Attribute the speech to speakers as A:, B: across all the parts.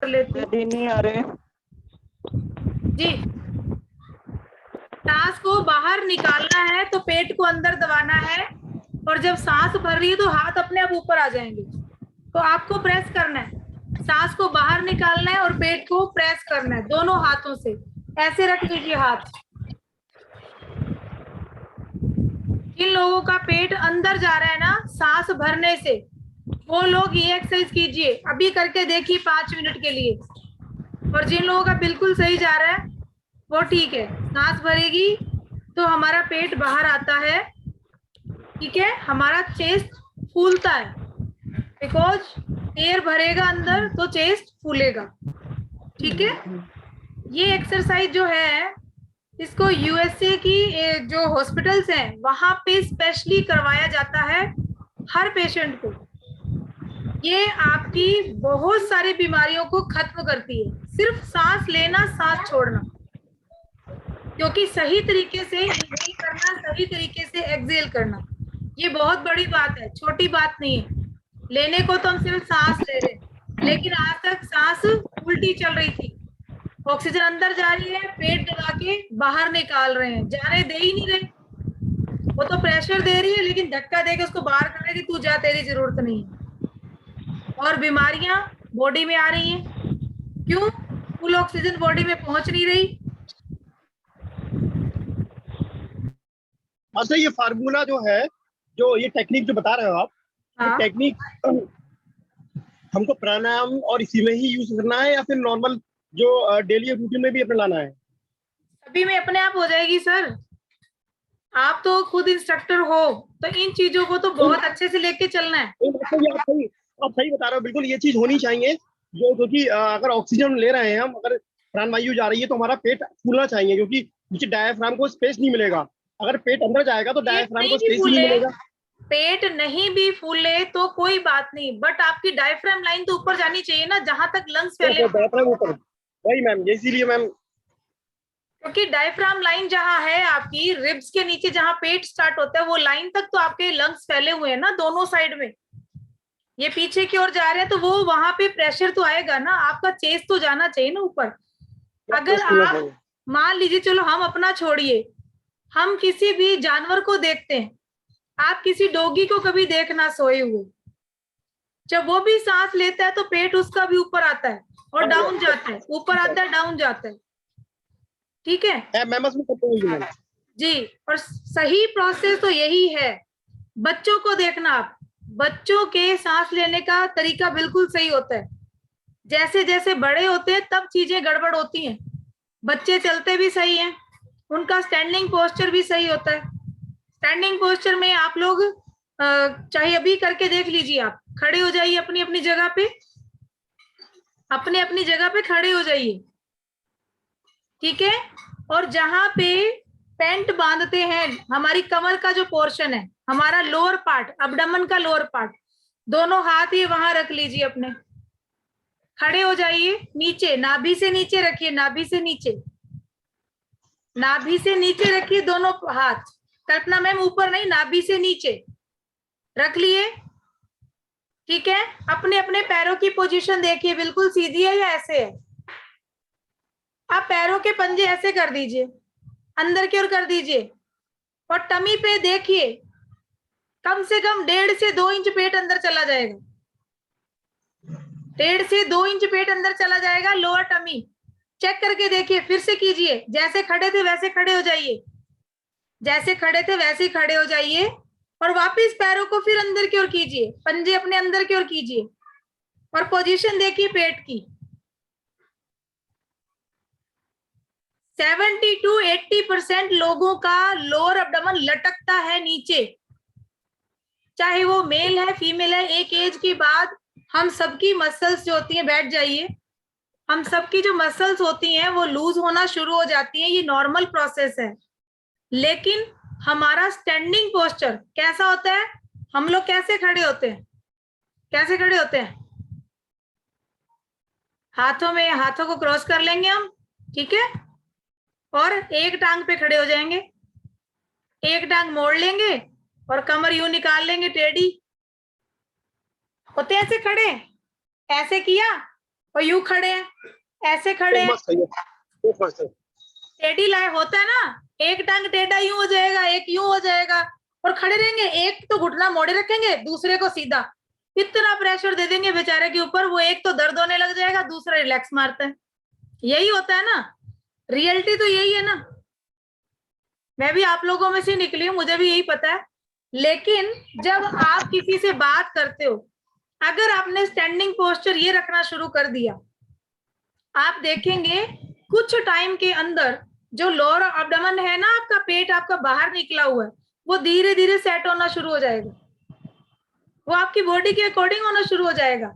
A: कर लेती हूँ।
B: नहीं आ रहे
A: जी, सांस को बाहर निकालना है तो पेट को अंदर दबाना है, और जब सांस भर रही है तो हाथ अपने आप ऊपर आ जाएंगे। तो आपको प्रेस करना है, सांस को बाहर निकालना है और पेट को प्रेस करना है दोनों हाथों से। ऐसे रख लीजिए हाथ। जिन लोगों का पेट अंदर जा रहा है ना सांस भरने से, वो लोग ये एक्सरसाइज कीजिए, अभी करके देखिए 5 मिनट के लिए। और जिन लोगों का बिल्कुल सही जा रहा है वो ठीक है, सांस भरेगी तो हमारा पेट बाहर आता है, ठीक है, हमारा चेस्ट फूलता है, बिकॉज एयर भरेगा अंदर तो चेस्ट फूलेगा। ठीक है, ये एक्सरसाइज जो है इसको यूएसए की जो हॉस्पिटल्स हैं वहां पे स्पेशली करवाया जाता है हर पेशेंट को। ये आपकी बहुत सारी बीमारियों को खत्म करती है, सिर्फ सांस लेना सांस छोड़ना, क्योंकि सही तरीके से इनहेल करना, सही तरीके से एक्सहेल करना, ये बहुत बड़ी बात है, छोटी बात नहीं है। लेने को तो हम सिर्फ सांस ले रहे हैं, लेकिन आज तक सांस उल्टी चल रही थी, ऑक्सीजन अंदर जा रही है, पेट दबा के बाहर निकाल रहे हैं, जाने दे ही नहीं रहे। वो तो प्रेशर दे रही है लेकिन धक्का देके उसको बाहर कर रहे कि तू जा, तेरी जरूरत नहीं है। और बीमारियां बॉडी में आ रही हैं, क्यों? फुल ऑक्सीजन बॉडी में पहुंच नहीं रही।
C: अच्छा, ये फार्मूला जो है, जो ये टेक्निक जो बता रहे हो आप, ये
A: हाँ,
C: टेक्निक हमको प्राणायाम और इसी में ही यूज करना है या फिर नॉर्मल जो डेली रूटीन में भी अपने लाना है?
A: सभी में अपने आप हो जाएगी सर। आप तो खुद इंस्ट्रक्टर हो, तो इन चीजों को तो बहुत अच्छे से लेके चलना है।
C: आप सही बता रहे हो, बिल्कुल ये चीज होनी चाहिए। जो क्योंकि अगर ऑक्सीजन ले रहे हैं हम, अगर प्राणवायु जा रही है तो हमारा पेट फूलना चाहिए, क्योंकि नीचे डायफ्राम को स्पेस नहीं मिलेगा। अगर पेट अंदर जाएगा तो
A: पेट
C: डायफ्राम
A: नहीं
C: को
A: भी
C: स्पेस ही नहीं
A: फूले,
C: मिलेगा।
A: पेट नहीं भी फूले तो कोई बात नहीं, बट आपकी डायफ्राम लाइन तो ऊपर जानी चाहिए ना, जहां तक लंग्स फैले
C: तो
A: हुए।
C: डायफ्राम ऊपर, वही मैम, इसीलिए मैम।
A: क्योंकि डायफ्राम लाइन जहां है आपकी रिब्स के नीचे, जहां पेट स्टार्ट होता है, वो लाइन तक तो आपके लंग्स फैले हुए हैं ना दोनों साइड में। ये पीछे की ओर जा रहे हैं तो वो वहां पे प्रेशर तो आएगा ना, आपका चेस्ट तो जाना चाहिए ना ऊपर। अगर आप मान लीजिए, चलो हम अपना छोड़िए, हम किसी भी जानवर को देखते हैं, आप किसी डॉगी को कभी देखना सोए हुए, जब वो भी सांस लेता है तो पेट उसका भी ऊपर आता है और डाउन जाता है, ऊपर आता है डाउन जाता है। ठीक है जी, और सही प्रोसेस तो यही है। बच्चों को देखना आप, बच्चों के सांस लेने का तरीका बिल्कुल सही होता है। जैसे जैसे बड़े होते हैं तब चीजें गड़बड़ होती हैं। बच्चे चलते भी सही हैं, उनका स्टैंडिंग पोस्चर भी सही होता है। स्टैंडिंग पोस्चर में आप लोग चाहे अभी करके देख लीजिए, आप खड़े हो जाइए अपनी अपनी जगह पे, अपने अपनी जगह पे खड़े हो जाइए, ठीक है। और जहां पे पैंट बांधते हैं, हमारी कमर का जो पोर्शन है, हमारा लोअर पार्ट, अबडमन का लोअर पार्ट, दोनों हाथ ये वहां रख लीजिए अपने, खड़े हो जाइए, नीचे नाभि से नीचे रखिए, नाभि से नीचे, नाभि से नीचे रखिए दोनों हाथ। कल्पना मैम ऊपर नहीं, नाभि से नीचे रख लिए, ठीक है। अपने अपने पैरों की पोजीशन देखिए, बिल्कुल सीधी है या ऐसे है। आप पैरों के पंजे ऐसे कर दीजिए, अंदर की ओर कर दीजिए, और टमी पे देखिए, कम से कम 1.5 से 2 इंच पेट अंदर चला जाएगा, 1.5 से 2 इंच पेट अंदर चला जाएगा, लोअर टमी। चेक करके देखिए, फिर से कीजिए, जैसे खड़े थे वैसे खड़े हो जाइए, जैसे खड़े थे वैसे ही खड़े हो जाइए, और वापस पैरों को फिर अंदर की ओर कीजिए, पंजे अपने अंदर की ओर कीजिए, और पोजीशन देखिए पेट की। 70 to 80% लोगों का लोअर अब्डोमेन लटकता है नीचे, चाहे वो मेल है फीमेल है। एक एज के बाद हम सबकी मसल्स जो होती हैं, बैठ जाइए, हम सबकी जो मसल्स होती हैं वो लूज होना शुरू हो जाती हैं, ये नॉर्मल प्रोसेस है। लेकिन हमारा स्टैंडिंग पोस्चर कैसा होता है, हम लोग कैसे खड़े होते हैं, कैसे खड़े होते हैं, हाथों में, हाथों को क्रॉस कर लेंगे हम, ठीक है, और एक टांग पे खड़े हो जाएंगे, एक टांग मोड़ लेंगे और कमर यूं निकाल लेंगे टेढ़ी, होते ऐसे खड़े, ऐसे किया और यूं खड़े हैं, ऐसे खड़े हैं,
C: मस्त है ये, बहुत मस्त है।
A: टेढ़ी लाए होता है ना, एक टांग टेढ़ा यूं हो जाएगा, एक यूं हो जाएगा, और खड़े रहेंगे, एक तो घुटना मोड़े रखेंगे, दूसरे को सीधा। इतना प्रेशर दे देंगे बेचारे के ऊपर, वो एक तो दर्द होने लग जाएगा, दूसरा रिलैक्स मारता है। यही होता है ना, रियलिटी तो यही है ना। मैं भी आप लोगों में से निकली हूँ, मुझे भी यही पता है। लेकिन जब आप किसी से बात करते हो, अगर आपने स्टैंडिंग पोस्चर ये रखना शुरू कर दिया, आप देखेंगे कुछ टाइम के अंदर जो लोअर एब्डोमेन है ना, आपका पेट आपका बाहर निकला हुआ है, वो धीरे धीरे सेट होना शुरू हो जाएगा, वो आपकी बॉडी के अकॉर्डिंग होना शुरू हो जाएगा।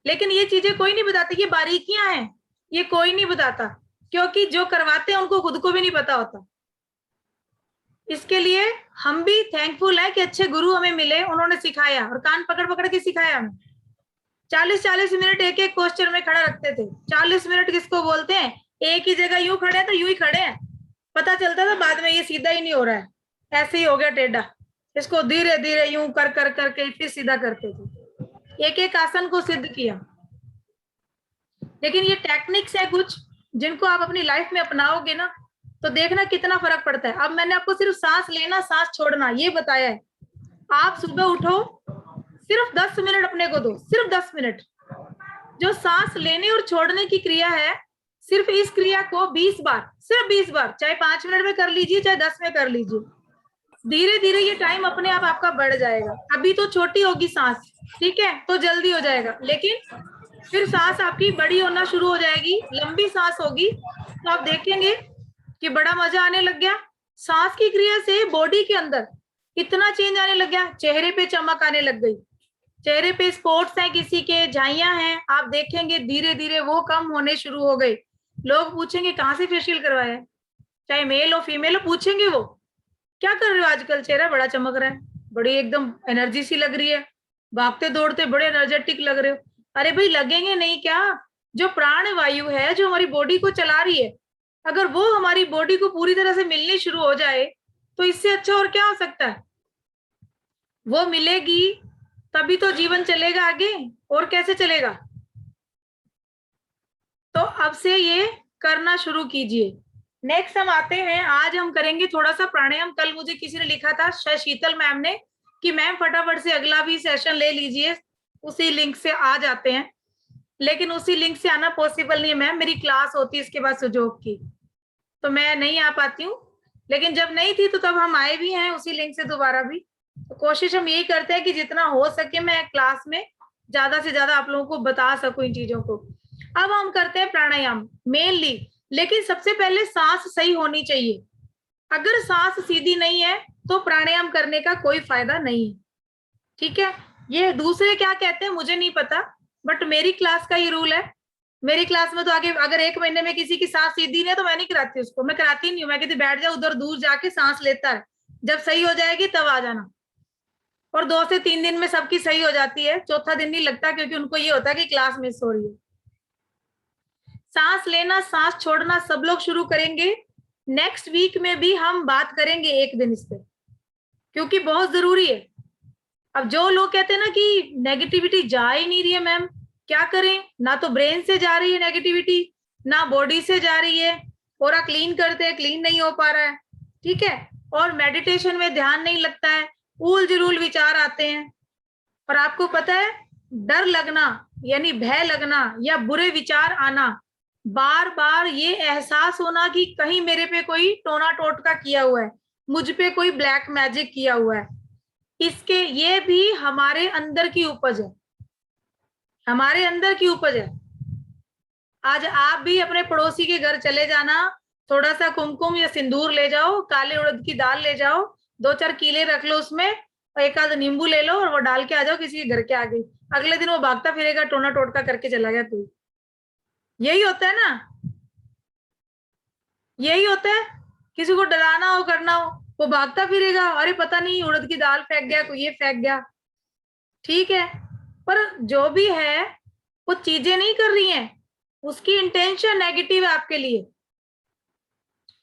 A: लेकिन ये चीजें कोई नहीं बताती, ये बारीकियां हैं, ये कोई नहीं बताता, क्योंकि जो करवाते हैं उनको खुद को भी नहीं पता होता। इसके लिए हम भी थैंकफुल है कि अच्छे गुरु हमें मिले, उन्होंने सिखाया, और कान पकड़ पकड़ के सिखाया हमें। 40-40 मिनट एक एक पोस्चर में खड़ा रखते थे। 40 मिनट किसको बोलते हैं, एक ही जगह यूं खड़े हैं तो यूं ही खड़े हैं, पता चलता था बाद में ये सीधा ही नहीं हो रहा है, ऐसे ही हो गया टेढ़ा, इसको धीरे धीरे यूं कर कर करके फिर सीधा करते थे, एक एक आसन को सिद्ध किया। लेकिन ये टेक्निक्स है कुछ, जिनको आप अपनी लाइफ में अपनाओगे ना, तो देखना कितना फर्क पड़ता है। अब मैंने आपको सिर्फ सांस लेना सांस छोड़ना ये बताया है। आप सुबह उठो, सिर्फ 10 मिनट अपने को दो, सिर्फ 10 मिनट। जो सांस लेने और छोड़ने की क्रिया है, सिर्फ इस क्रिया को 20 बार, सिर्फ 20 बार, चाहे 5 मिनट में कर लीजिए, चाहे 10 में कर लीजिए। धीरे धीरे ये टाइम अपने आप आपका बढ़ जाएगा। अभी तो छोटी होगी सांस, ठीक है, तो जल्दी हो जाएगा, लेकिन फिर सांस आपकी बड़ी होना शुरू हो जाएगी, लंबी सांस होगी, तो आप देखेंगे कि बड़ा मजा आने लग गया। सांस की क्रिया से बॉडी के अंदर इतना चेंज आने लग गया, चेहरे पे चमक आने लग गई, चेहरे पे स्पॉट्स हैं किसी के, झाइयां हैं, आप देखेंगे धीरे धीरे वो कम होने शुरू हो गए। लोग पूछेंगे कहाँ से फेशियल करवाया है, चाहे मेल हो फीमेल हो, पूछेंगे वो क्या कर रहे हो आजकल, चेहरा बड़ा चमक रहा है, बड़ी एकदम एनर्जी सी लग रही है, भागते दौड़ते बड़े एनर्जेटिक लग रहे हो। अरे भाई लगेंगे नहीं क्या, जो प्राण वायु है जो हमारी बॉडी को चला रही है, अगर वो हमारी बॉडी को पूरी तरह से मिलनी शुरू हो जाए, तो इससे अच्छा और क्या हो सकता है। वो मिलेगी तभी तो जीवन चलेगा आगे, और कैसे चलेगा। तो अब से ये करना शुरू कीजिए। नेक्स्ट हम आते हैं, आज हम करेंगे थोड़ा सा प्राणायाम। कल मुझे किसी ने लिखा था, शायद शीतल मैम ने, कि मैम फटाफट से अगला भी सेशन ले लीजिए, उसी लिंक से आ जाते हैं। लेकिन उसी लिंक से आना पॉसिबल नहीं है मैम, मेरी क्लास होती है इसके बाद सुजोग की, तो मैं नहीं आ पाती हूँ। लेकिन जब नहीं थी तो तब हम आए भी हैं उसी लिंक से दोबारा भी। तो कोशिश हम यही करते हैं कि जितना हो सके मैं क्लास में ज्यादा से ज्यादा आप लोगों को बता सकूं इन चीजों को। अब हम करते हैं प्राणायाम मेनली, लेकिन सबसे पहले सांस सही होनी चाहिए। अगर सांस सीधी नहीं है तो प्राणायाम करने का कोई फायदा नहीं है, ठीक है। ये दूसरे क्या कहते हैं मुझे नहीं पता, बट मेरी क्लास का ये रूल है। मेरी क्लास में तो आगे अगर 1 महीने में किसी की सांस सीधी नहीं है तो मैं नहीं कराती उसको, मैं कराती नहीं हूँ, मैं कहती बैठ जा उधर दूर जाके सांस लेता है, जब सही हो जाएगी तब आ जाना। और 2 से 3 दिन में सबकी सही हो जाती है, चौथा दिन नहीं लगता, क्योंकि उनको ये होता है कि क्लास मिस हो रही है। सांस लेना सांस छोड़ना सब लोग शुरू करेंगे। नेक्स्ट वीक में भी हम बात करेंगे एक दिन इस पे, क्योंकि बहुत जरूरी है। अब जो लोग कहते हैं ना कि नेगेटिविटी जा ही नहीं रही है मैम, क्या करें, ना तो ब्रेन से जा रही है नेगेटिविटी, ना बॉडी से जा रही है, पूरा क्लीन करते हैं क्लीन नहीं हो पा रहा है, ठीक है, और मेडिटेशन में ध्यान नहीं लगता है, उल जरूल विचार आते हैं। और आपको पता है, डर लगना यानी भय लगना या बुरे विचार आना, बार बार ये एहसास होना कि कहीं मेरे पे कोई टोना टोटका किया हुआ है, मुझ पे कोई ब्लैक मैजिक किया हुआ है, इसके ये भी हमारे अंदर की उपज है, हमारे अंदर की उपज है। आज आप भी अपने पड़ोसी के घर चले जाना, थोड़ा सा कुमकुम या सिंदूर ले जाओ, काले उड़द की दाल ले जाओ, 2-4 कीले रख लो उसमें, और एक आध नींबू ले लो और वो डाल के आ जाओ किसी के घर के आगे, अगले दिन वो भागता फिरेगा टोना टोटका करके चला गया तू। यही होता है ना, यही होता है। किसी को डराना हो करना हो, वो भागता फिरेगा, अरे पता नहीं उड़द की दाल फेंक गया, कोई ये फेंक गया, ठीक है। पर जो भी है वो चीजें नहीं कर रही हैं, उसकी इंटेंशन नेगेटिव है आपके लिए,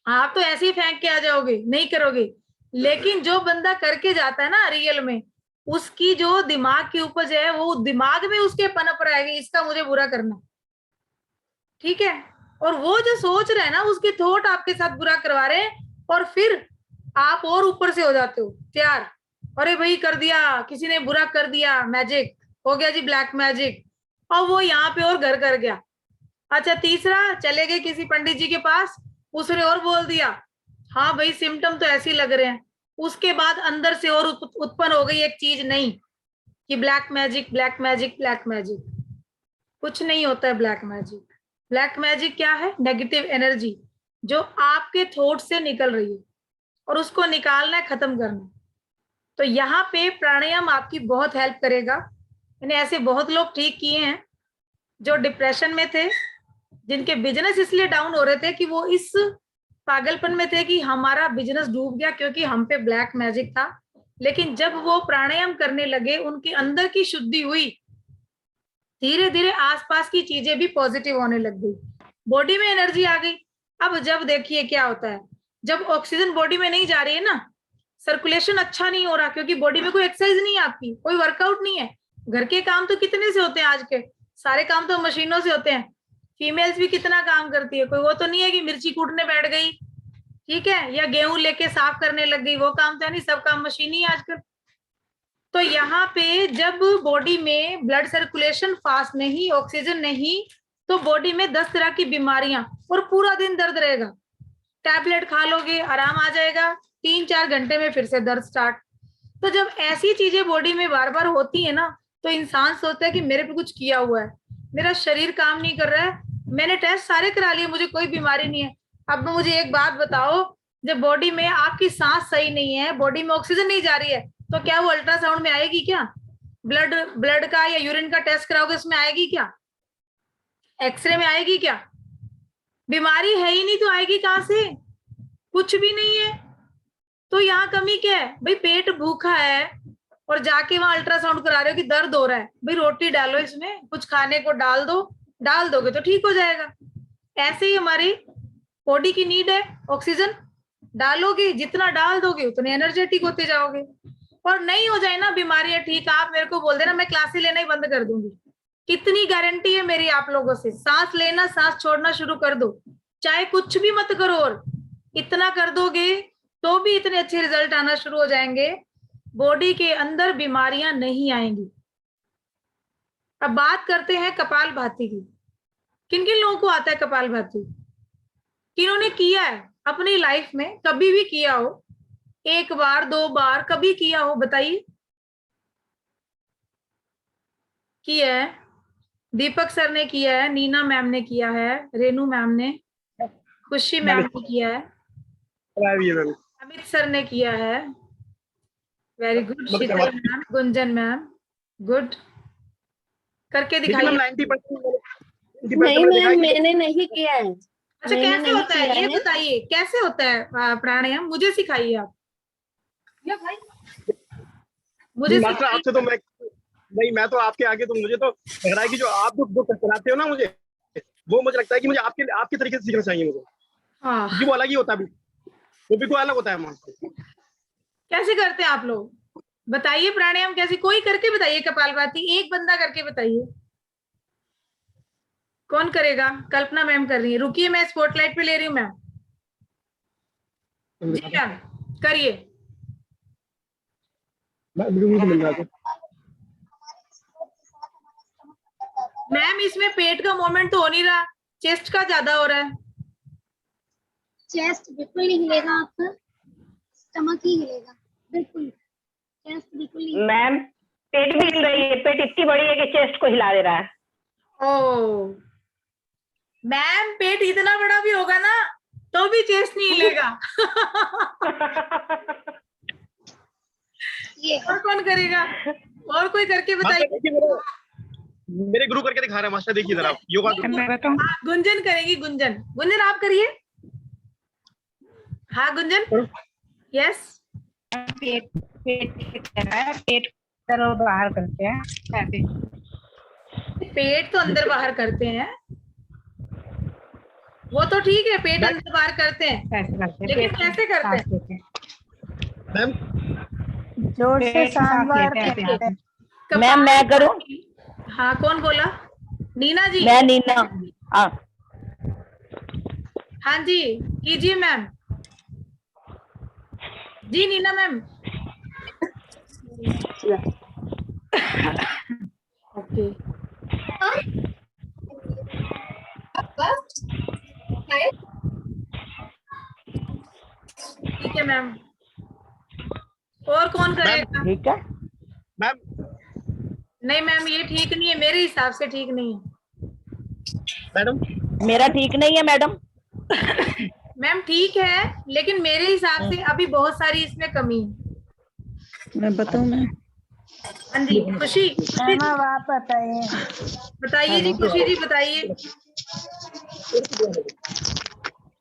A: आप तो ऐसे ही फेंक के आ जाओगे, नहीं करोगे। लेकिन जो बंदा करके जाता है ना रियल में, उसकी जो दिमाग की उपज है वो दिमाग में उसके पनप रहेगी, इसका मुझे बुरा करना, ठीक है, और वो जो सोच रहे हैं ना उसके थॉट आपके साथ बुरा करवा रहे हैं, और फिर आप और ऊपर से हो जाते हो तैयार, अरे भाई कर दिया, किसी ने बुरा कर दिया, मैजिक हो गया जी, ब्लैक मैजिक, और वो यहाँ पे और घर कर गया। अच्छा, तीसरा, चले गए किसी पंडित जी के पास, उसने और बोल दिया, हाँ भाई सिम्टम तो ऐसे ही लग रहे हैं। उसके बाद अंदर से और उत्पन्न हो गई एक चीज नहीं कि black magic, black magic, black magic. कुछ नहीं होता है ब्लैक मैजिक। ब्लैक मैजिक क्या है? नेगेटिव एनर्जी जो आपके थॉट से निकल रही है, और उसको निकालना है, खत्म करना है। तो यहाँ पे प्राणायाम आपकी बहुत हेल्प करेगा। मैंने ऐसे बहुत लोग ठीक किए हैं जो डिप्रेशन में थे, जिनके बिजनेस इसलिए डाउन हो रहे थे कि वो इस पागलपन में थे कि हमारा बिजनेस डूब गया क्योंकि हम पे ब्लैक मैजिक था। लेकिन जब वो प्राणायाम करने लगे, उनके अंदर की शुद्धि हुई, धीरे धीरे आसपास की चीजें भी पॉजिटिव होने लग गई, बॉडी में एनर्जी आ गई। अब जब देखिए क्या होता है, जब ऑक्सीजन बॉडी में नहीं जा रही है ना, सर्कुलेशन अच्छा नहीं हो रहा, क्योंकि बॉडी में कोई एक्सरसाइज नहीं है आपकी, कोई वर्कआउट नहीं है। घर के काम तो कितने से होते हैं आज के, सारे काम तो मशीनों से होते हैं। फीमेल्स भी कितना काम करती है, कोई वो तो नहीं है कि मिर्ची कूटने बैठ गई, ठीक है, या गेहूं लेके साफ करने लग गई, वो काम तो है नहीं, सब काम मशीन ही आजकल। तो यहाँ पे जब बॉडी में ब्लड सर्कुलेशन फास्ट नहीं, ऑक्सीजन नहीं, तो बॉडी में 10 तरह की बीमारियां, और पूरा दिन दर्द रहेगा। टैबलेट खा लोगे, आराम आ जाएगा, 3-4 घंटे में फिर से दर्द स्टार्ट। तो जब ऐसी चीजें बॉडी में बार बार होती है ना, तो इंसान सोचता है कि मेरे पे कुछ किया हुआ है, मेरा शरीर काम नहीं कर रहा है, मैंने टेस्ट सारे करा लिए, मुझे कोई बीमारी नहीं है। अब मुझे एक बात बताओ, जब बॉडी में आपकी सांस सही नहीं है, बॉडी में ऑक्सीजन नहीं जा रही है, तो क्या वो अल्ट्रासाउंड में आएगी क्या? ब्लड का या यूरिन का टेस्ट कराओगे, उसमें आएगी क्या? एक्सरे में आएगी क्या? बीमारी है ही नहीं तो आएगी कहां से? कुछ भी नहीं है। तो यहाँ कमी क्या है भाई? पेट भूखा है और जाके वहां अल्ट्रासाउंड करा रहे हो कि दर्द हो रहा है, भाई रोटी डालो इसमें, कुछ खाने को डाल दो, डाल दोगे तो ठीक हो जाएगा। ऐसे ही हमारी बॉडी की नीड है ऑक्सीजन, डालोगे जितना डाल दोगे उतने एनर्जेटिक होते जाओगे। और नहीं हो जाए ना बीमारियां ठीक, आप मेरे को बोल देना, मैं क्लासेस लेना ही बंद कर दूंगी। कितनी गारंटी है मेरी आप लोगों से? सांस लेना सांस छोड़ना शुरू कर दो, चाहे कुछ भी मत करो, और इतना कर दोगे तो भी इतने अच्छे रिजल्ट आना शुरू हो जाएंगे, बॉडी के अंदर बीमारियां नहीं आएंगी। अब बात करते हैं कपालभाति की। किन किन लोगों को आता है कपालभाति? किन्होंने किया है अपनी लाइफ में? कभी भी किया हो, 1 बार 2 बार कभी किया हो, बताइए। किया है, दीपक सर ने किया है, नीना मैम ने किया है, रेनू मैम ने, खुशी मैम ने किया है, अमित सर ने किया है, वेरी गुड, शीतल मैम, गुंजन मैम, गुड, करके दिखाइए।
B: नहीं मैम, मैंने नहीं किया है।
A: अच्छा, कैसे होता है ये बताइए, कैसे होता है प्राणायाम? मुझे सिखाइए आप। मुझे
C: आपसे तो मैं तो आपके आगे, तो मुझे तो लग रहा है कि जो आप जो कराते हो ना मुझे, वो मुझे लगता है कि मुझे आपके तरीके से सीखना चाहिए मुझे। हाँ, वो अलग ही होता है, वो भी कोई अलग होता है।
A: कैसे करते हैं आप लोग? बताइए प्राणायाम कैसे, कोई करके बताइए कपालभाति, एक बंदा करके बताइए। कौन करेगा? कल्पना मैम कर रही है, रुकिए मैं स्पॉटलाइट पे ले रही हूँ मैम। जी मैम करिए। मैम इसमें पेट का मूवमेंट तो हो नहीं रहा, चेस्ट का ज्यादा हो रहा है।
B: चेस्ट बिल्कुल नहीं हिलेगा आपका, स्टमक ही हिलेगा, बिल्कुल चेस्ट बिल्कुल नहीं। मैम पेट भी हिल रही है, पेट इतनी बड़ी है कि चेस्ट को हिला दे रहा है।
A: ओ मैम, पेट इतना बड़ा भी होगा ना तो भी चेस्ट नहीं हिलेगा। और कौन करेगा? और कोई करके बताइए।
C: मेरे गुरु करके दिखा रहा है मास्टर, देखिए जरा योगा।
A: गुंजन करेगी, गुंजन, गुंजन आप करिए। हाँ गुंजन, यस।
D: पेट पेट अंदर और बाहर करते हैं,
A: पेट तो अंदर बाहर करते हैं, वो तो ठीक है, पेट अंदर बाहर करते हैं, लेकिन कैसे करते हैं
C: मैम?
D: जोर से सांस लेते हैं।
B: मैम मैं करूं?
A: हाँ कौन बोला? नीना जी।
B: मैं नीना। हाँ
A: हाँ जी, कीजिए मैम। जी नीना मैम। ओके, ठीक है मैम। और कौन
C: मैम
A: करेगा?
E: ठीक है
C: मैम
A: नहीं मैम, ये ठीक नहीं है, मेरे हिसाब से ठीक नहीं है।
C: मैडम
E: मेरा ठीक नहीं है मैडम।
A: मैम ठीक है, लेकिन मेरे हिसाब से अभी बहुत सारी इसमें कमी है।
F: मैं बताऊं मैम?
A: हाँ जी, खुशी खुशी
D: मैम अब आप बताइए।
A: बताइए जी, खुशी जी बताइए।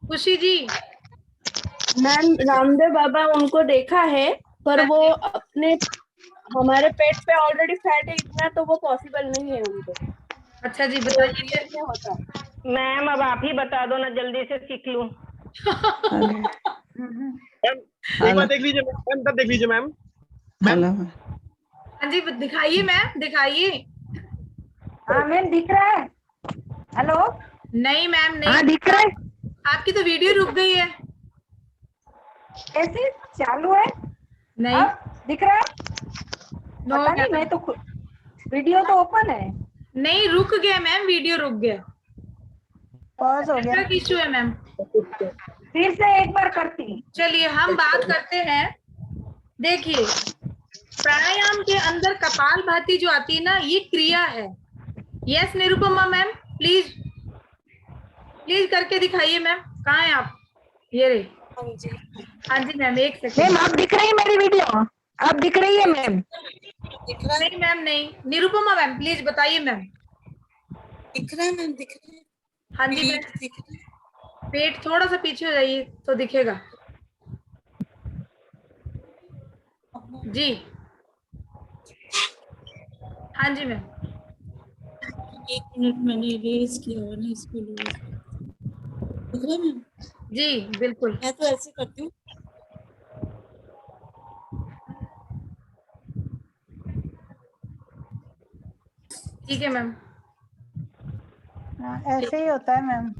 A: खुशी जी।
G: मैम रामदेव बाबा उनको देखा है, पर
A: हाँ
G: वो
A: जी।
G: अपने हमारे पेट पे ऑलरेडी फैट है इतना, तो वो पॉसिबल नहीं है उनको।
A: अच्छा जी,
G: तो
A: बताइए
G: रियल में होता है।
B: मैम अब आप ही बता दो ना, जल्दी से सीख लूं।
F: हेलो
C: मैम एक बार देख लीजिए मैम, तब देख लीजिए मैम।
F: हेलो
A: हाँ जी, दिखाइए मैम, दिखाइए।
D: हाँ मैम दिख रहा है। हेलो।
A: नहीं मैम नहीं,
D: हाँ दिख रहा है।
A: आपकी तो वीडियो रुक गई है।
D: कैसे चालू है?
A: नहीं,
D: अब दिख रहा है?
A: नो
D: पता नहीं,
A: मैम,
D: मैं तो वीडियो तो ओपन है।
A: नहीं रुक गया मैम, वीडियो रुक गया।
D: पॉज हो गया।
A: नेटवर्क इश्यू है मैम।
D: फिर से एक बार करती।
A: चलिए हम बात करते हैं। देखिए, प्राणायाम के अंदर कपालभाति जो आती है ना, ये क्रिया है। Yes Nirupama ma'am, please please करके दिखाइए मैम। कहाँ है आप? ये रहे। हाँ जी मैम, एक
D: मैम
A: सेकंड।
D: अब दिख रही है मेरी वीडियो? अब दिख रही है मैम?
A: नहीं मैम नहीं, निरुपमा मैम प्लीज बताइए मैम।
H: दिख रहा है मैम, दिख रहा है।
A: हाँ जी मैम,
H: पेट दिख रहा है।
A: पेट थोड़ा सा पीछे हो जाइए तो दिखेगा जी। हाँ जी मैम।
H: 1 मिनट मैंने रेज किया हुआ ना, इसको लोअर दिख रहा है मैम।
A: जी बिल्कुल।
H: मैं तो ऐसे करती हूँ।
A: ठीक है मैम।
D: हाँ, ऐसे ही होता है मैम।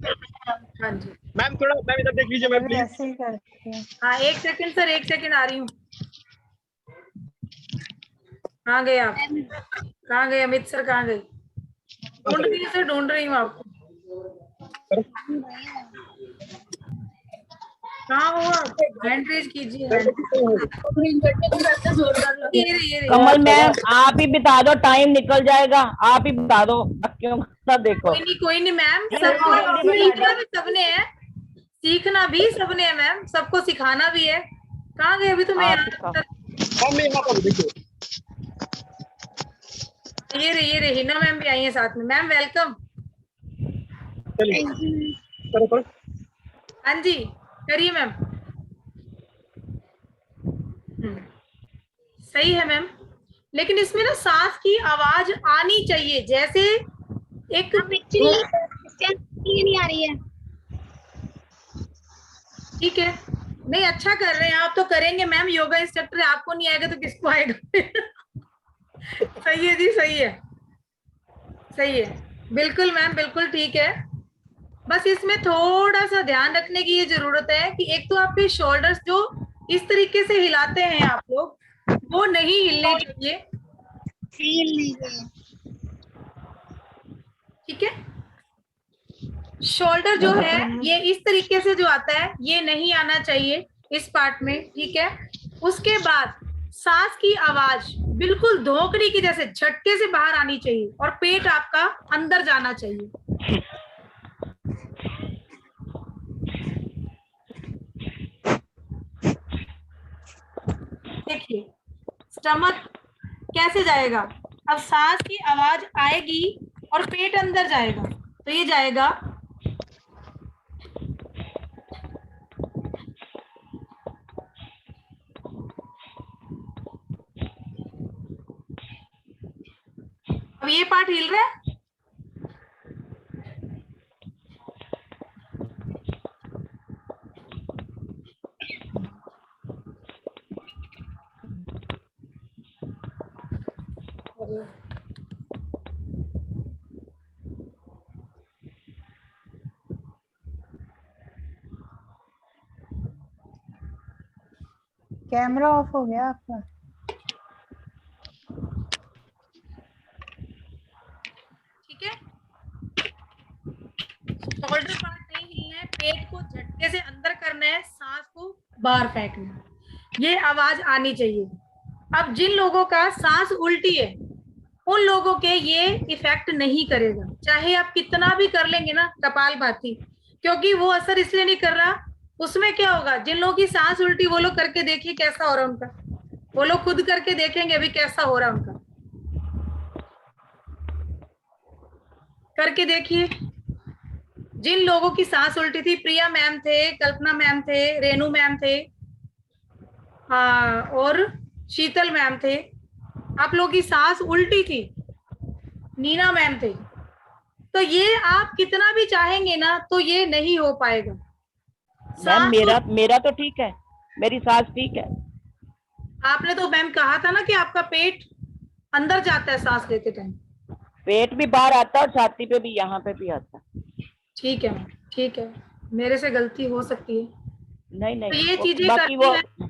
A: हाँ जी
C: मैम थोड़ा मैम इधर देख लीजिए मैम
D: मैं भी
C: प्लीज।
D: ऐसे ही करती हूँ।
A: हाँ, एक सेकंड सर, एक सेकंड आ रही हूँ। कहाँ गए आप? कहाँ गए अमित सर, कहाँ गए? ढूंढ रही हूँ सर, ढूंढ रही हूँ आपको। कहाँ हो आप? हैंड रेज कीजिए, हैंड। ये रहे, ये रहे।
E: कमल मैम आप ही बता दो, टाइम निकल जाएगा, आप ही बता दो। क्यों ना देखो।
A: कोई नहीं मैम,
B: जल्दी
A: सबको
B: बता
A: सीखना
B: दो।
A: भी सबने है, सीखना भी सबने है मैम, सबको सिखाना भी है। कहाँ गए? अभी तो मैं
E: आप
A: यहाँ
E: सिखाओ।
C: मैम मैं यहाँ पर हूँ, देखिए।
A: ये रही हिना मैम भी आई है साथ में। Ma'am welcome.
C: चलिए करो करो।
A: हाँ जी, करिए मैम। सही है मैम, लेकिन इसमें ना सांस की आवाज आनी चाहिए, जैसे एक
B: नहीं आ रही है।
A: ठीक है। नहीं, अच्छा कर रहे हैं आप, तो करेंगे मैम, योगा इंस्ट्रक्टर है, आपको नहीं आएगा तो किसको आएगा? सही है जी, सही है, सही है, बिल्कुल मैम, बिल्कुल ठीक है। बस इसमें थोड़ा सा ध्यान रखने की ये जरूरत है कि एक तो आपके शोल्डर्स जो इस तरीके से हिलाते हैं आप लोग, वो नहीं हिलने चाहिए। ठीक है, शोल्डर जो है ये इस तरीके से जो आता है, ये नहीं आना चाहिए इस पार्ट में। ठीक है, उसके बाद सांस की आवाज बिल्कुल धोकड़ी की जैसे झटके से बाहर आनी चाहिए, और पेट आपका अंदर जाना चाहिए। देखिए स्टमक कैसे जाएगा, अब सांस की आवाज आएगी और पेट अंदर जाएगा, तो ये जाएगा अब ये पार्ट हिल रहा है।
D: कैमरा ऑफ हो गया आपका।
A: ठीक है, शोल्डर पार्ट नहीं हिलना है, पेट को झटके से अंदर करना है, सांस को बाहर फेंकना है, ये आवाज आनी चाहिए। अब जिन लोगों का सांस उल्टी है उन लोगों के ये इफेक्ट नहीं करेगा, चाहे आप कितना भी कर लेंगे ना कपालभाति, क्योंकि वो असर इसलिए नहीं कर रहा। उसमें क्या होगा, जिन लोगों की सांस उल्टी वो लोग करके देखिए कैसा हो रहा है उनका, वो लोग खुद करके देखेंगे अभी कैसा हो रहा है उनका, करके देखिए। जिन लोगों की सांस उल्टी थी, प्रिया मैम थे, कल्पना मैम थे, रेनू मैम थे, हाँ, और शीतल मैम थे, आप लोगों की सांस उल्टी थी, नीना मैम थे, तो ये आप कितना भी चाहेंगे ना तो ये नहीं हो पाएगा।
E: मैम मेरा तो ठीक है, मेरी सांस ठीक है।
A: आपने तो मैम कहा था ना कि आपका पेट अंदर जाता है सांस लेते टाइम,
E: पेट भी बाहर आता है और छाती पे भी, यहाँ पे भी आता है।
A: ठीक है मैम, ठीक है, मेरे से गलती हो सकती है।
E: नहीं
A: तो ये चीजें
E: बाकी
A: करनी है।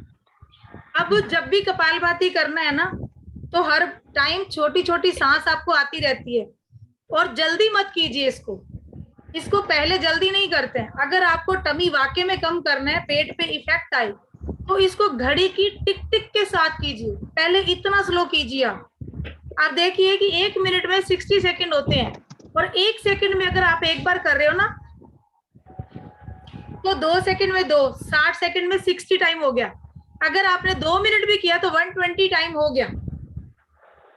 A: अब जब भी कपालभाति करना है ना तो हर टाइम छोटी छोटी सांस आपको आती रहती है, और जल्दी मत कीजिए इसको पहले जल्दी नहीं करते हैं। अगर आपको टमी वाकई में कम करना है, पेट पे इफेक्ट आए, तो इसको घड़ी की टिक टिक के साथ कीजिए, पहले इतना स्लो कीजिए। आप देखिए कि 1 मिनट में 60 सेकंड होते हैं, और 1 सेकंड में अगर आप एक बार कर रहे हो ना तो 2 सेकंड में 2, 60 सेकंड में 60 टाइम हो गया। अगर आपने 2 मिनट भी किया तो 120 टाइम हो गया।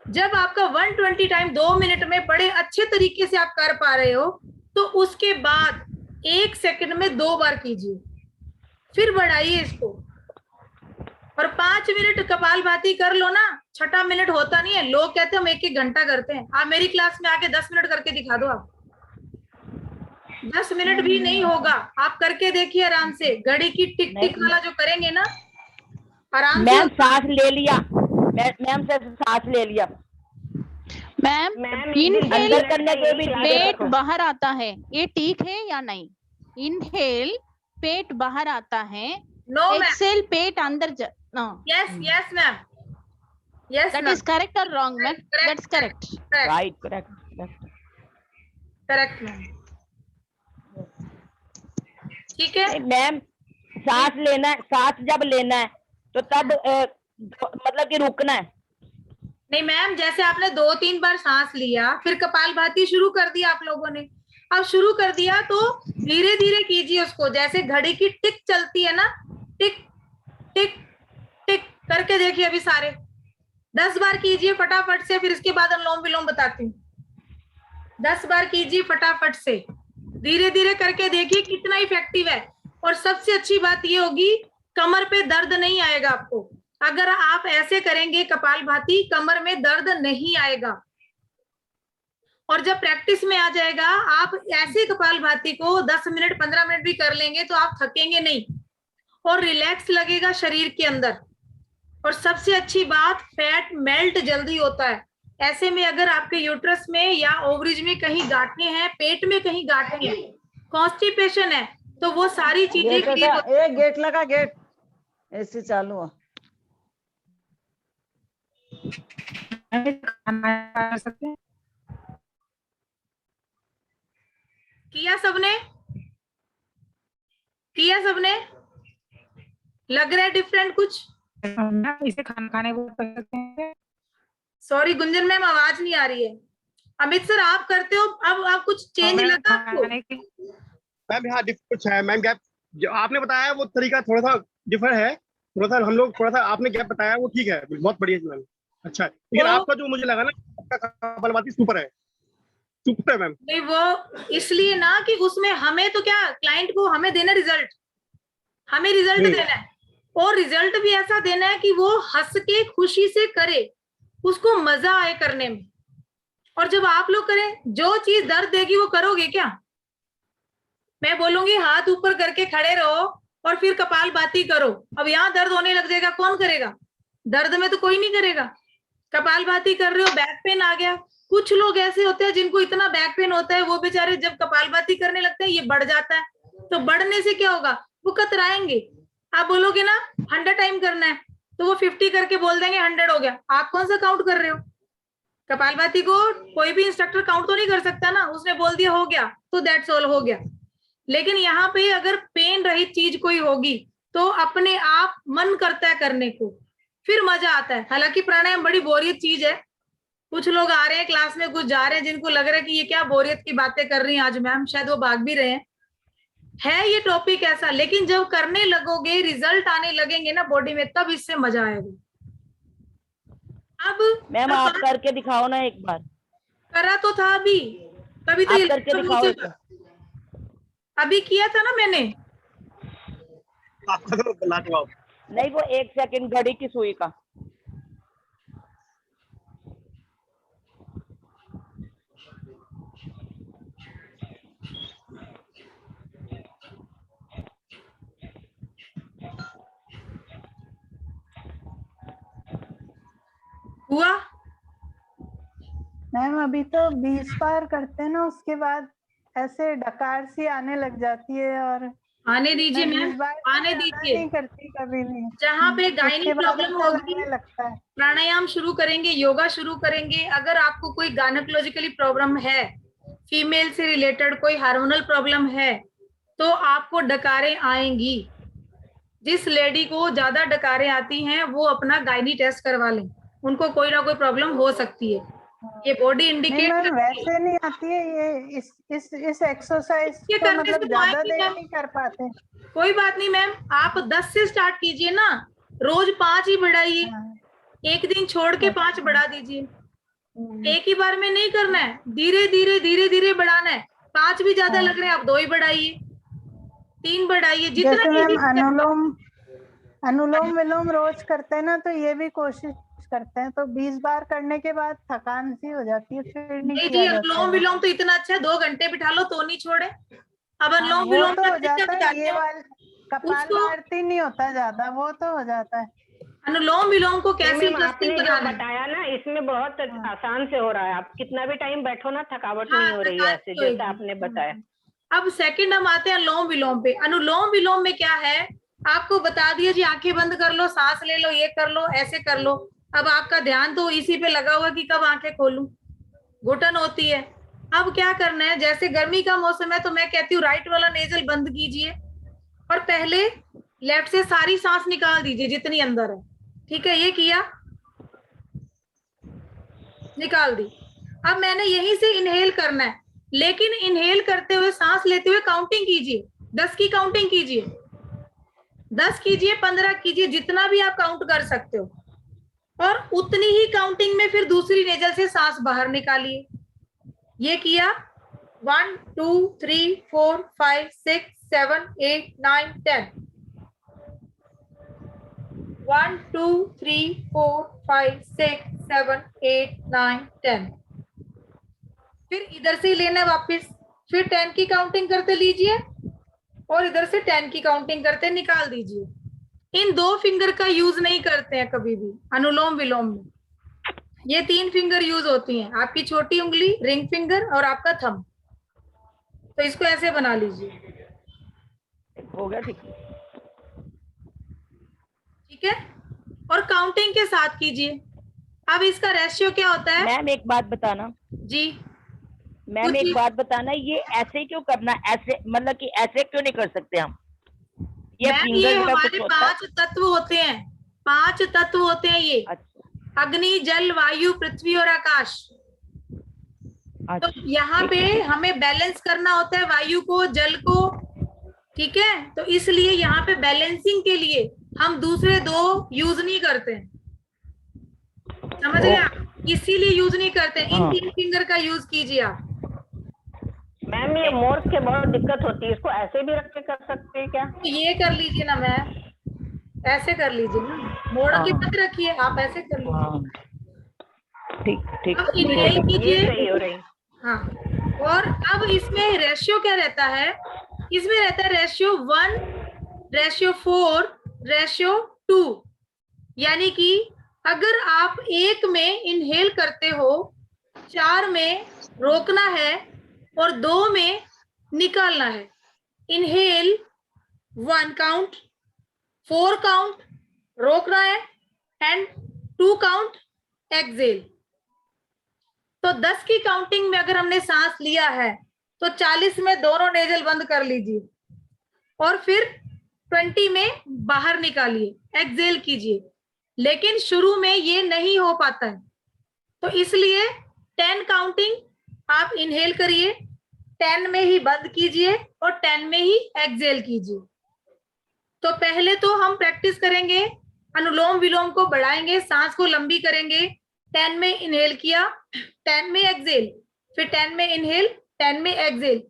A: जब आपका 120 टाइम 2 मिनट में बड़े अच्छे तरीके से आप कर पा रहे हो, तो उसके बाद 1 सेकंड में 2 बार कीजिए, फिर बढ़ाइए इसको, और 5 मिनट कपालभाति कर लो ना। 6ठा मिनट होता नहीं है, लोग कहते हैं हम 1-1 घंटा करते हैं। आप मेरी क्लास में आके 10 मिनट करके दिखा दो, आप 10 मिनट भी नहीं होगा, आप करके देखिए आराम से। घड़ी की टिक टिक वाला जो करेंगे ना, आराम से।
E: मैम सांस ले लिया, मैम से सांस ले लिया।
I: मैम
E: अंदर करने के भी
I: पेट बाहर आता है, ये ठीक है या नहीं? इनहेल पेट बाहर आता है,
A: नो
I: एक्सेल पेट अंदर
A: yes yes ma'am, yes
I: that is correct और wrong ma'am? That's correct,
E: right, correct
A: ma'am, ठीक है
E: मैम। सांस लेना है, सांस जब लेना है तो तब मतलब कि रुकना है
A: नहीं मैम। जैसे आपने 2-3 बार सांस लिया, फिर कपालभाति शुरू कर दिया आप लोगों ने, अब शुरू कर दिया तो धीरे धीरे कीजिए उसको, जैसे घड़ी की टिक चलती है ना, टिक टिक टिक करके देखिए। अभी सारे 10 बार कीजिए फटाफट से, फिर इसके बाद अनुलोम विलोम बताती हूँ। 10 बार कीजिए फटाफट से, धीरे धीरे करके देखिए कितना इफेक्टिव है। और सबसे अच्छी बात ये होगी, कमर पे दर्द नहीं आएगा आपको। अगर आप ऐसे करेंगे कपालभाति, कमर में दर्द नहीं आएगा। और जब प्रैक्टिस में आ जाएगा, आप ऐसे कपालभाति को 10 मिनट 15 मिनट भी कर लेंगे तो आप थकेंगे नहीं, और रिलैक्स लगेगा शरीर के अंदर। और सबसे अच्छी बात, फैट मेल्ट जल्दी होता है। ऐसे में अगर आपके यूट्रस में या ओवरीज में कहीं गांठें हैं, पेट में कहीं गांठें हैं, कॉन्स्टिपेशन है, तो वो सारी चीजें क्लियर होती हैं।
F: गेट लगा, गेट एसी चालू है।
A: किया सबने? किया सबने? लग रहा है डिफरेंट कुछ?
D: इसे खाना खाने वो कर सकते हैं।
A: सॉरी गुंजन मैम, आवाज नहीं आ रही है। अमित सर आप करते हो, अब आप कुछ चेंज लगा आपको?
C: मैम यहाँ कुछ है मैम, गैप जो आपने बताया वो तरीका थोड़ा सा डिफर है, थोड़ा सा हम लोग थोड़ा सा आपने गैप बताया वो ठीक है, बहुत बढ़िया मैम, अच्छा है। लेकिन आपका जो मुझे लगा ना, आपका कपालभाति सुपर है मैम।
A: नहीं वो इसलिए ना कि उसमें हमें तो क्या, क्लाइंट को हमें देना रिजल्ट, हमें रिजल्ट देना है, और रिजल्ट भी ऐसा देना है कि वो हंस के खुशी से करे, उसको मजा आए करने में। और जब आप लोग करें, जो चीज दर्द देगी वो करोगे क्या? मैं बोलूंगी हाथ ऊपर करके खड़े रहो और फिर कपालभाति करो। अब यहाँ दर्द होने लग जाएगा, कौन करेगा? दर्द में तो कोई नहीं करेगा। कपालभाति कर रहे हो, बैक पेन आ गया। कुछ लोग ऐसे होते हैं जिनको इतना बैक पेन होता है, वो बेचारे जब कपालभाति करने लगते हैं ये बढ़ जाता है। तो बढ़ने से क्या होगा? वो कतराएंगे। आप बोलोगे ना 100 टाइम करना है, तो वो 50 करके बोल देंगे 100 हो गया। आप कौन सा काउंट कर रहे हो? कपालभाति को कोई भी इंस्ट्रक्टर काउंट तो नहीं कर सकता ना, उसने बोल दिया हो गया तो दैट्स ऑल, हो गया। लेकिन यहाँ पे अगर पेन रहित चीज कोई होगी तो अपने आप मन करता है करने को, फिर मजा आता है। हालांकि प्राणायाम बड़ी बोरियत चीज है। कुछ लोग आ रहे हैं क्लास में, कुछ जा रहे हैं, जिनको लग रहा है कि ये क्या बोरियत की बातें कर रही हैं आज मैम, शायद वो भाग भी रहे हैं। है ये टॉपिक ऐसा, लेकिन जब करने लगोगे, रिजल्ट आने लगेंगे ना बॉडी में, तब इससे मजा आएगा। अब
E: मैम आप करके दिखाओ ना एक बार।
A: करा तो था अभी, तभी तो
E: आप
A: ये
E: करके दिखाओ एक बार।
A: अभी किया था ना मैंने।
C: आपका तो लाजवाब।
E: नहीं, वो 1 सेकंड घड़ी की सुई का।
A: हुआ
D: मैम अभी तो 20 बार करते हैं ना, उसके बाद ऐसे डकार सी आने लग जाती है। और
A: आने दीजिए मैम, आने दीजिए।
D: नहीं करती कभी नहीं।
A: जहाँ पे गायनी प्रॉब्लम होगी,
D: लगता है
A: प्राणायाम शुरू करेंगे, योगा शुरू करेंगे। अगर आपको कोई गायनेकोलॉजिकली प्रॉब्लम है, फीमेल से रिलेटेड कोई हार्मोनल प्रॉब्लम है, तो आपको डकारें आएंगी। जिस लेडी को ज्यादा डकारें आती हैं वो अपना गायनी टेस्ट करवा लें, उनको कोई ना कोई प्रॉब्लम हो सकती है। ये बॉडी इंडिकेट
D: नहीं, वैसे नहीं आती है ये। इस एक्सरसाइज को मतलब ज्यादा देर नहीं कर पाते।
A: कोई बात नहीं मैम, आप 10 से स्टार्ट कीजिए ना, रोज 5 ही बढ़ाइए। एक दिन छोड़ के 5 बढ़ा दीजिए। एक ही बार में नहीं करना है, धीरे धीरे बढ़ाना है। 5 भी ज्यादा लग रहे हैं, आप 2 ही बढ़ाइए, 3 बढ़ाइए, जितना।
D: मैम अनुलोम विलोम रोज करते हैं ना, तो ये भी कोशिश करते हैं, तो 20 बार करने के बाद थकान सी हो जाती है, फिर नहीं
A: जी। अनुलोम विलोम तो इतना अच्छा है, 2 घंटे बिठा लो तो नहीं छोड़े। अब अनुलोम विलोम
D: तो हो जाता है, ये वाला कपालभाति नहीं होता ज्यादा, वो तो हो जाता है।
A: अनुलोम विलोम को कैसे
B: आपने जो बताया ना, इसमें बहुत आसान से हो रहा है। आप कितना भी टाइम बैठो ना, थकावट नहीं हो रही है ऐसे, जैसे आपने बताया।
A: अब सेकंड हम आते हैं अनुलोम विलोम पे। अनुलोम विलोम में क्या है, आपको बता दिया जी, आंखें बंद कर लो, सांस ले लो, ये कर लो, ऐसे कर लो। अब आपका ध्यान तो इसी पे लगा हुआ कि कब आंखें खोलूं, घुटन होती है। अब क्या करना है, जैसे गर्मी का मौसम है तो मैं कहती हूँ राइट वाला नेजल बंद कीजिए और पहले लेफ्ट से सारी सांस निकाल दीजिए जितनी अंदर है। ठीक है, ये किया, निकाल दी। अब मैंने यहीं से इनहेल करना है, लेकिन इनहेल करते हुए, सांस लेते हुए काउंटिंग कीजिए, 10 की काउंटिंग कीजिए, 10 कीजिए, 15 कीजिए, जितना भी आप काउंट कर सकते हो। और उतनी ही काउंटिंग में फिर दूसरी नेजल से सांस बाहर निकालिए। ये किया, 1 2 3 4 5 6 7 8 9 10। 1 2 3 4 5 6 7 8 9 10। फिर इधर से लेना वापस, फिर 10 की काउंटिंग करते लीजिए और इधर से 10 की काउंटिंग करते निकाल दीजिए। इन 2 फिंगर का यूज नहीं करते हैं कभी भी अनुलोम विलोम में। ये 3 फिंगर यूज होती हैं, आपकी छोटी उंगली, रिंग फिंगर और आपका थंब। तो इसको ऐसे बना लीजिए,
E: हो गया? ठीक
A: है। और काउंटिंग के साथ कीजिए। अब इसका रेशियो क्या होता है?
E: मैम एक बात बताना
A: जी।
E: मैम एक बात बताना, ये ऐसे क्यों करना, ऐसे मतलब कि ऐसे क्यों नहीं कर सकते हम?
A: ये हमारे 5 तत्व होते हैं, 5 तत्व होते हैं ये। अच्छा। अग्नि, जल, वायु, पृथ्वी और आकाश। अच्छा। तो यहाँ पे हमें बैलेंस करना होता है वायु को, जल को। ठीक है, तो इसलिए यहाँ पे बैलेंसिंग के लिए हम दूसरे 2 यूज नहीं करते हैं, समझ गए आप? इसीलिए यूज नहीं करते। इन 3 फिंगर का यूज कीजिए आप।
B: मैम ये मोर के बहुत दिक्कत होती है, इसको ऐसे भी रख के कर सकते हैं क्या?
A: तो ये कर लीजिए ना मैम, ऐसे कर लीजिए ना, मोड़ के मत रखिए, आप ऐसे कर लीजिए।
E: ठीक
A: इनहेल कीजिए।
B: सही हो रही।
A: हाँ, और अब इसमें रेशियो क्या रहता है? इसमें रहता है रेशियो 1:4:2। यानी कि अगर आप 1 में इनहेल करते हो, 4 में रोकना है और 2 में निकालना है। इनहेल 1 काउंट, 4 काउंट रोकना है, एंड 2 काउंट एक्सेल। तो 10 की काउंटिंग में अगर हमने सांस लिया है तो 40 में दोनों नेजल बंद कर लीजिए और फिर 20 में बाहर निकालिए, एक्सेल कीजिए। लेकिन शुरू में ये नहीं हो पाता है, तो इसलिए 10 काउंटिंग आप इनहेल करिए, 10 में ही बंद कीजिए और 10 में ही एक्सेल कीजिए। तो पहले तो हम प्रैक्टिस करेंगे, अनुलोम विलोम को बढ़ाएंगे, सांस को लंबी करेंगे। 10 में इनहेल किया, 10 में एक्सेल, फिर 10 में इनहेल, 10 में एक्सेल।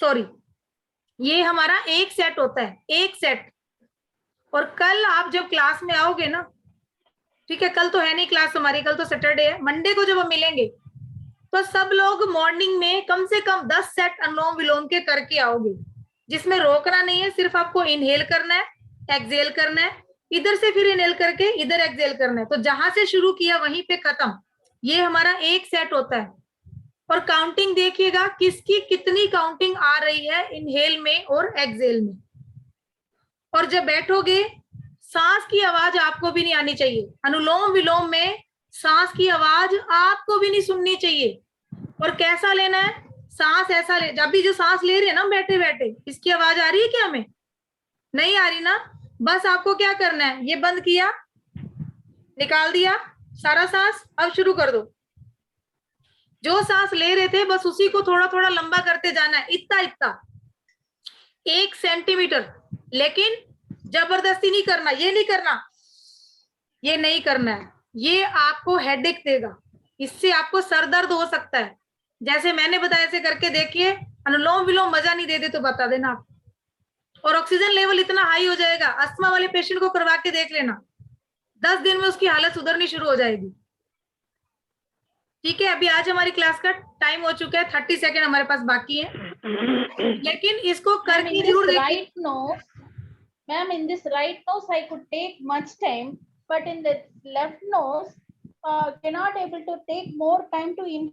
A: सॉरी, ये हमारा एक सेट होता है, एक सेट। और कल आप जब क्लास में आओगे ना, ठीक है, कल तो है नहीं क्लास हमारी, कल तो सैटरडे है, मंडे को जब हम मिलेंगे तो सब लोग मॉर्निंग में कम से कम 10 सेट अनुलोम विलोम के करके आओगे, जिसमें रोकना नहीं है, सिर्फ आपको इनहेल करना है, एक्सेल करना है, इधर से फिर इनहेल करके इधर एक्सेल करना है। तो जहां से शुरू किया वहीं पे खत्म, ये हमारा एक सेट होता है। और काउंटिंग देखिएगा किसकी कितनी काउंटिंग आ रही है इनहेल में और एक्सेल में। और जब बैठोगे सांस की आवाज आपको भी नहीं आनी चाहिए। अनुलोम विलोम में सांस की आवाज आपको भी नहीं सुननी चाहिए। और कैसा लेना है सांस, ऐसा ले, जब भी जो सांस ले रहे हैं ना बैठे बैठे, इसकी आवाज आ रही है क्या हमें? नहीं आ रही ना। बस आपको क्या करना है, ये बंद किया, निकाल दिया सारा सांस, अब शुरू कर दो। जो सांस ले रहे थे बस उसी को थोड़ा थोड़ा लंबा करते जाना है, इतना इतना, 1 सेंटीमीटर। लेकिन जबरदस्ती नहीं करना, ये नहीं करना, ये नहीं करना है, ये आपको हेडेक देगा, इससे आपको सर दर्द हो सकता है। जैसे मैंने बताया, ऐसे करके देखिए, अनुलोम विलोम मजा नहीं दे दे तो बता देना आप। और ऑक्सीजन लेवल इतना हाई हो जाएगा, अस्थमा वाले पेशेंट को करवा के देख लेना, 10 दिन में उसकी हालत सुधरनी शुरू हो जाएगी। ठीक है, अभी आज हमारी क्लास का टाइम हो चुका है, 30 सेकेंड हमारे पास बाकी है, लेकिन इसको करके जरूर देखिए।
I: Right now, ma'am, in this right nose I could take much time, but in the left nose cannot able to take more time to inhale.